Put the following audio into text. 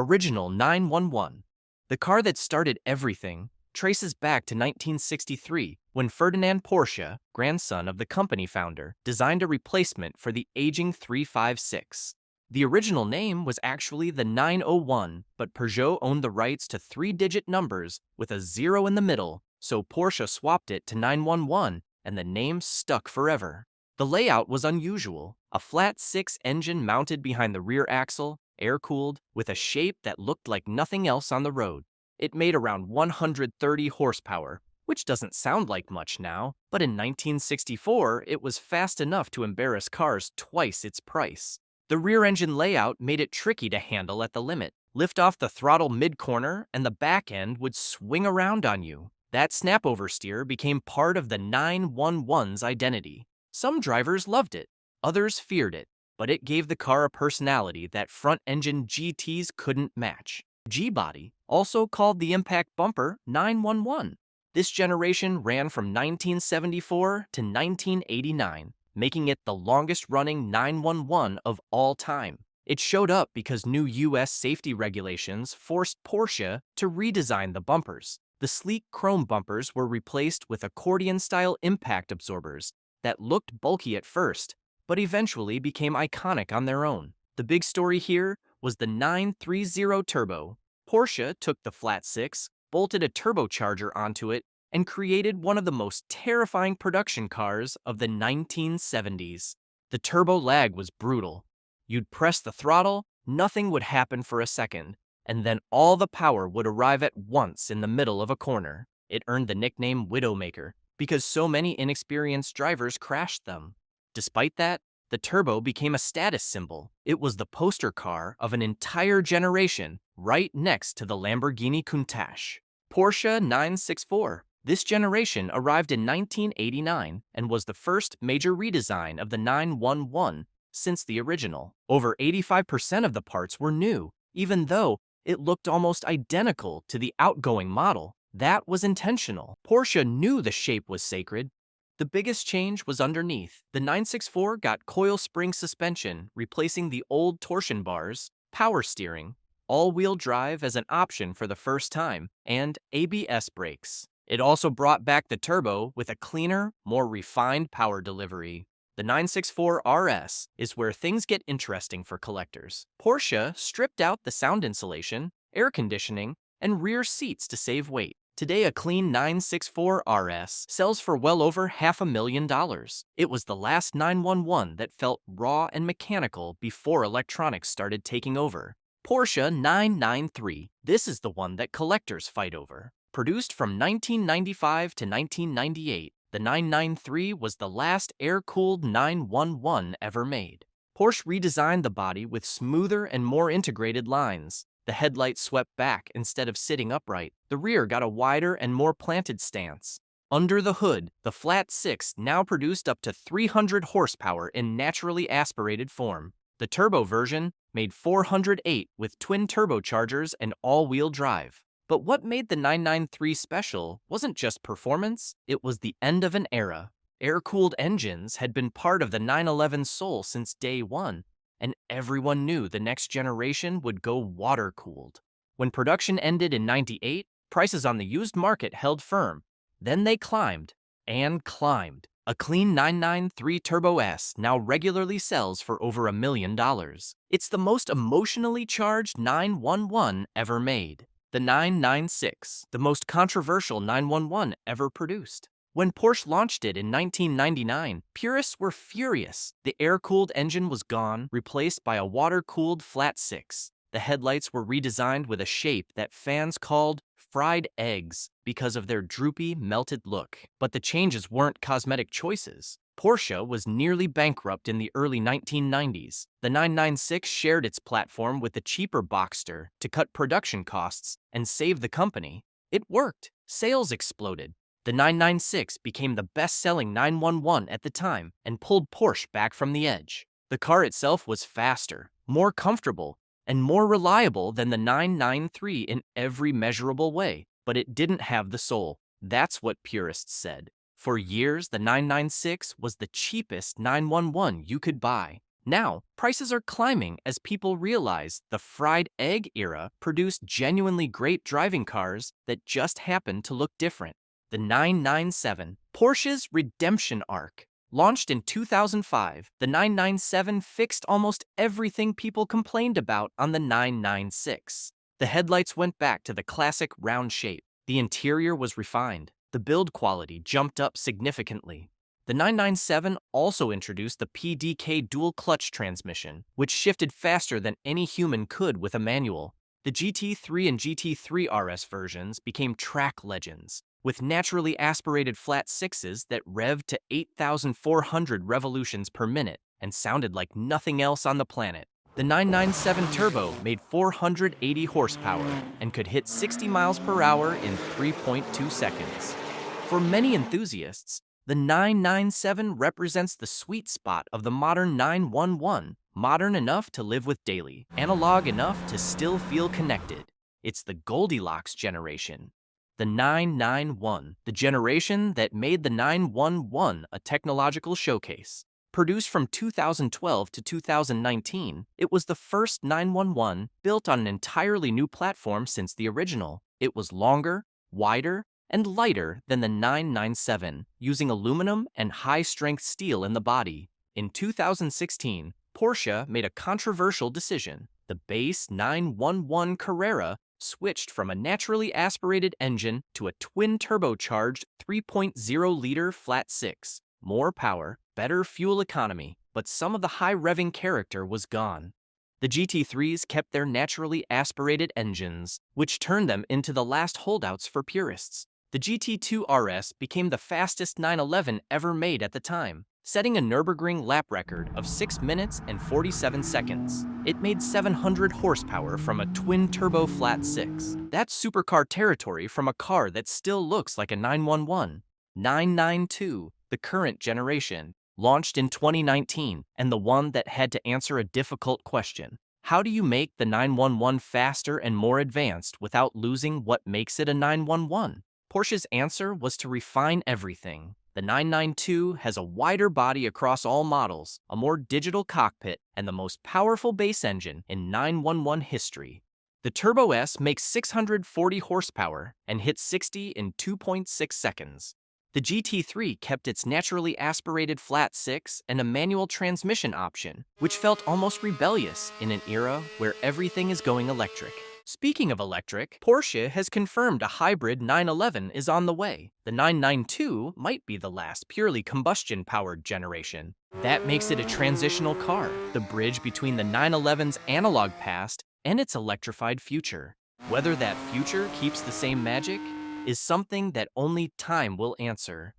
Original 911. The car that started everything traces back to 1963 when Ferdinand Porsche, grandson of the company founder, designed a replacement for the aging 356. The original name was actually the 901, but Peugeot owned the rights to three-digit numbers with a zero in the middle, so Porsche swapped it to 911, and the name stuck forever. The layout was unusual, a flat six engine mounted behind the rear axle, air-cooled, with a shape that looked like nothing else on the road. It made around 130 horsepower, which doesn't sound like much now, but in 1964 it was fast enough to embarrass cars twice its price. The rear engine layout made it tricky to handle at the limit. Lift off the throttle mid-corner and the back end would swing around on you. That snap oversteer became part of the 911's identity. Some drivers loved it, others feared it, but it gave the car a personality that front-engine GTs couldn't match. G-body, also called the impact bumper 911. This generation ran from 1974 to 1989, making it the longest-running 911 of all time. It showed up because new U.S. safety regulations forced Porsche to redesign the bumpers. The sleek chrome bumpers were replaced with accordion-style impact absorbers that looked bulky at first, but eventually became iconic on their own. The big story here was the 930 Turbo. Porsche took the flat six, bolted a turbocharger onto it, and created one of the most terrifying production cars of the 1970s. The turbo lag was brutal. You'd press the throttle, nothing would happen for a second, and then all the power would arrive at once in the middle of a corner. It earned the nickname Widowmaker because so many inexperienced drivers crashed them. Despite that, the Turbo became a status symbol. It was the poster car of an entire generation, right next to the Lamborghini Countach. Porsche 964. This generation arrived in 1989 and was the first major redesign of the 911 since the original. Over 85% of the parts were new, even though it looked almost identical to the outgoing model. That was intentional. Porsche knew the shape was sacred. The biggest change was underneath. The 964 got coil spring suspension, replacing the old torsion bars, power steering, all-wheel drive as an option for the first time, and ABS brakes. It also brought back the turbo with a cleaner, more refined power delivery. The 964 RS is where things get interesting for collectors. Porsche stripped out the sound insulation, air conditioning, and rear seats to save weight. Today, a clean 964 RS sells for well over $500,000. It was the last 911 that felt raw and mechanical before electronics started taking over. Porsche 993. This is the one that collectors fight over. Produced from 1995 to 1998, the 993 was the last air-cooled 911 ever made. Porsche redesigned the body with smoother and more integrated lines. The headlights swept back instead of sitting upright. The rear got a wider and more planted stance. Under the hood, the flat six now produced up to 300 horsepower in naturally aspirated form. The turbo version made 408 with twin turbochargers and all-wheel drive. But what made the 993 special wasn't just performance, it was the end of an era. Air-cooled engines had been part of the 911's soul since day one, and everyone knew the next generation would go water-cooled. When production ended in '98, prices on the used market held firm. Then they climbed and climbed. A clean 993 Turbo S now regularly sells for over $1 million. It's the most emotionally charged 911 ever made. The 996, the most controversial 911 ever produced. When Porsche launched it in 1999, purists were furious. The air-cooled engine was gone, replaced by a water-cooled flat six. The headlights were redesigned with a shape that fans called fried eggs because of their droopy, melted look. But the changes weren't cosmetic choices. Porsche was nearly bankrupt in the early 1990s. The 996 shared its platform with the cheaper Boxster to cut production costs and save the company. It worked. Sales exploded. The 996 became the best-selling 911 at the time and pulled Porsche back from the edge. The car itself was faster, more comfortable, and more reliable than the 993 in every measurable way, but it didn't have the soul. That's what purists said. For years, the 996 was the cheapest 911 you could buy. Now, prices are climbing as people realize the fried egg era produced genuinely great driving cars that just happened to look different. The 997, Porsche's redemption arc. Launched in 2005, the 997 fixed almost everything people complained about on the 996. The headlights went back to the classic round shape. The interior was refined. The build quality jumped up significantly. The 997 also introduced the PDK dual-clutch transmission, which shifted faster than any human could with a manual. The GT3 and GT3 RS versions became track legends, with naturally aspirated flat sixes that revved to 8,400 revolutions per minute and sounded like nothing else on the planet. The 997 Turbo made 480 horsepower and could hit 60 miles per hour in 3.2 seconds. For many enthusiasts, the 997 represents the sweet spot of the modern 911, modern enough to live with daily, analog enough to still feel connected. It's the Goldilocks generation. The 991, the generation that made the 911 a technological showcase. Produced from 2012 to 2019, it was the first 911 built on an entirely new platform since the original. It was longer, wider, and lighter than the 997, using aluminum and high-strength steel in the body. In 2016, Porsche made a controversial decision. The base 911 Carrera switched from a naturally aspirated engine to a twin-turbocharged 3.0-liter flat-six. More power, better fuel economy, but some of the high-revving character was gone. The GT3s kept their naturally aspirated engines, which turned them into the last holdouts for purists. The GT2 RS became the fastest 911 ever made at the time, setting a Nürburgring lap record of 6 minutes and 47 seconds. It made 700 horsepower from a twin-turbo flat-six. That's supercar territory from a car that still looks like a 911. 992, the current generation, launched in 2019, and the one that had to answer a difficult question. How do you make the 911 faster and more advanced without losing what makes it a 911? Porsche's answer was to refine everything. The 992 has a wider body across all models, a more digital cockpit, and the most powerful base engine in 911 history. The Turbo S makes 640 horsepower and hits 60 in 2.6 seconds. The GT3 kept its naturally aspirated flat-six and a manual transmission option, which felt almost rebellious in an era where everything is going electric. Speaking of electric, Porsche has confirmed a hybrid 911 is on the way. The 992 might be the last purely combustion-powered generation. That makes it a transitional car, the bridge between the 911's analog past and its electrified future. Whether that future keeps the same magic is something that only time will answer.